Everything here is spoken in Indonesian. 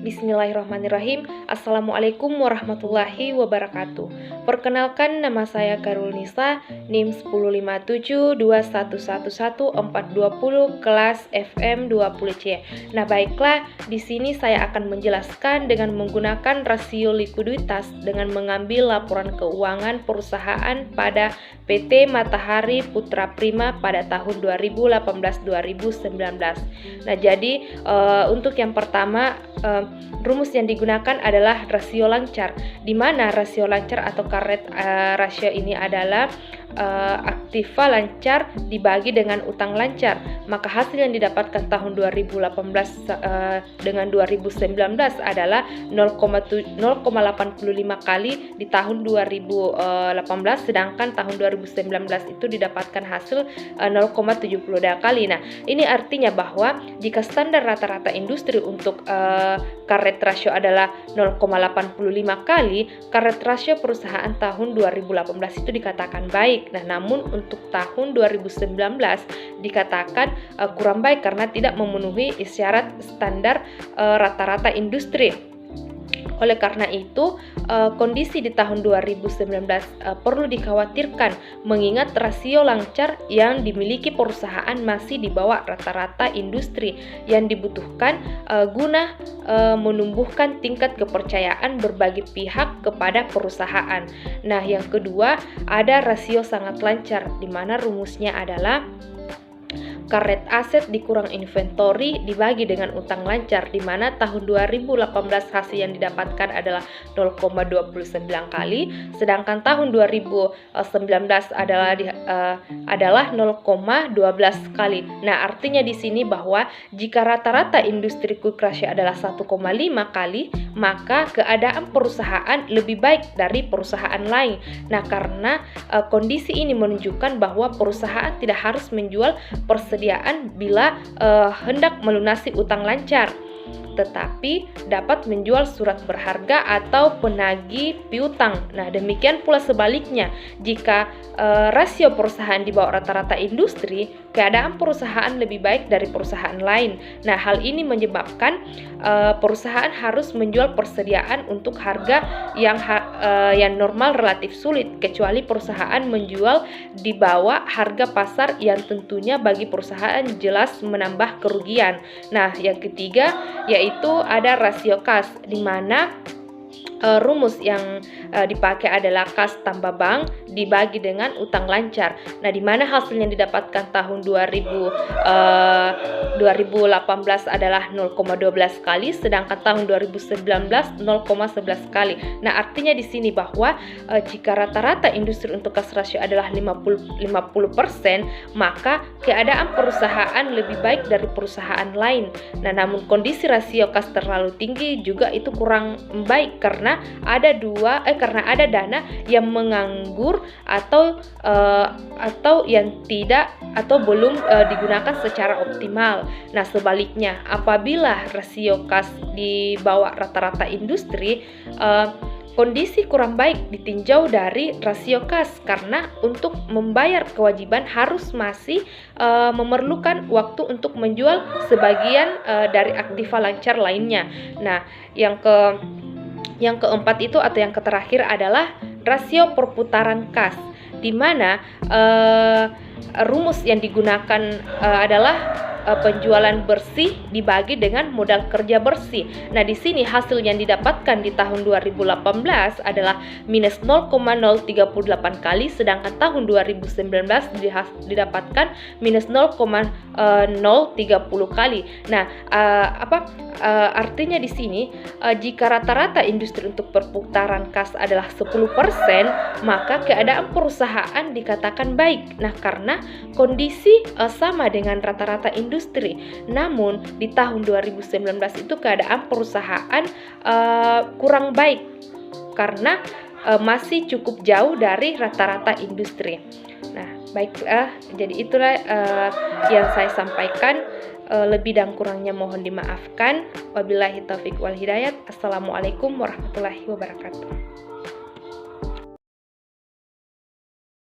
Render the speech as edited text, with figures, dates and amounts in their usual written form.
Bismillahirrahmanirrahim. Assalamualaikum warahmatullahi wabarakatuh. Perkenalkan, nama saya Karul Nisa, NIM 15721111420, kelas FM 20C. Nah, baiklah, di sini saya akan menjelaskan dengan menggunakan rasio likuiditas dengan mengambil laporan keuangan perusahaan pada PT Matahari Putra Prima pada tahun 2018-2019. Nah, jadi untuk yang pertama, rumus yang digunakan adalah rasio lancar, di mana rasio lancar atau current ratio ini adalah aktiva lancar dibagi dengan utang lancar. Maka hasil yang didapatkan tahun 2018 dengan 2019 adalah 0,85 kali di tahun 2018, sedangkan tahun 2019 itu didapatkan hasil 0,72 kali. Nah, ini artinya bahwa jika standar rata-rata industri untuk current ratio adalah 0,85 kali, current ratio perusahaan tahun 2018 itu dikatakan baik. Nah, namun untuk tahun 2019 dikatakan kurang baik karena tidak memenuhi syarat standar rata-rata industri. Oleh karena itu, kondisi di tahun 2019 perlu dikhawatirkan mengingat rasio lancar yang dimiliki perusahaan masih di bawah rata-rata industri yang dibutuhkan guna menumbuhkan tingkat kepercayaan berbagai pihak kepada perusahaan. Nah, yang kedua, ada rasio sangat lancar, di mana rumusnya adalah current aset dikurang inventory dibagi dengan utang lancar, di mana tahun 2018 hasil yang didapatkan adalah 0,29 kali, sedangkan tahun 2019 adalah 0,12 kali. Nah, artinya di sini bahwa jika rata-rata industri quick ratio adalah 1,5 kali, maka keadaan perusahaan lebih baik dari perusahaan lain. Nah, karena kondisi ini menunjukkan bahwa perusahaan tidak harus menjual persediaan bila hendak melunasi utang lancar, tetapi dapat menjual surat berharga atau penagih piutang. Nah, demikian pula sebaliknya, jika rasio perusahaan di bawah rata-rata industri, keadaan perusahaan lebih baik dari perusahaan lain. Nah, hal ini menyebabkan perusahaan harus menjual persediaan untuk harga yang normal relatif sulit, kecuali perusahaan menjual di bawah harga pasar yang tentunya bagi perusahaan jelas menambah kerugian. Nah, yang ketiga yaitu ada rasio kas, di mana rumus yang dipakai adalah kas tambah bank dibagi dengan utang lancar. Nah, di mana hasilnya didapatkan tahun 2018 adalah 0,12 kali, sedangkan tahun 2019 0,11 kali. Nah, artinya di sini bahwa jika rata-rata industri untuk kas rasio adalah 50%, maka keadaan perusahaan lebih baik dari perusahaan lain. Nah, namun kondisi rasio kas terlalu tinggi juga itu kurang baik karena ada dana yang menganggur atau yang tidak atau belum digunakan secara optimal. Nah, sebaliknya, apabila rasio kas di bawah rata-rata industri, kondisi kurang baik ditinjau dari rasio kas karena untuk membayar kewajiban harus masih memerlukan waktu untuk menjual sebagian dari aktiva lancar lainnya. Nah, yang keempat itu atau yang terakhir adalah rasio perputaran kas, di mana rumus yang digunakan adalah penjualan bersih dibagi dengan modal kerja bersih. Nah, di sini hasil yang didapatkan di tahun 2018 adalah minus 0,038 kali, sedangkan tahun 2019 didapatkan minus 0,030 kali. Nah, artinya di sini jika rata-rata industri untuk perputaran kas adalah 10%, maka keadaan perusahaan dikatakan baik. Nah, karena kondisi sama dengan rata-rata industri. Namun di tahun 2019 itu keadaan perusahaan kurang baik karena masih cukup jauh dari rata-rata industri. Nah, baiklah, jadi itulah yang saya sampaikan. Lebih dan kurangnya mohon dimaafkan. Wabillahi taufik wal hidayat. Assalamualaikum warahmatullahi wabarakatuh.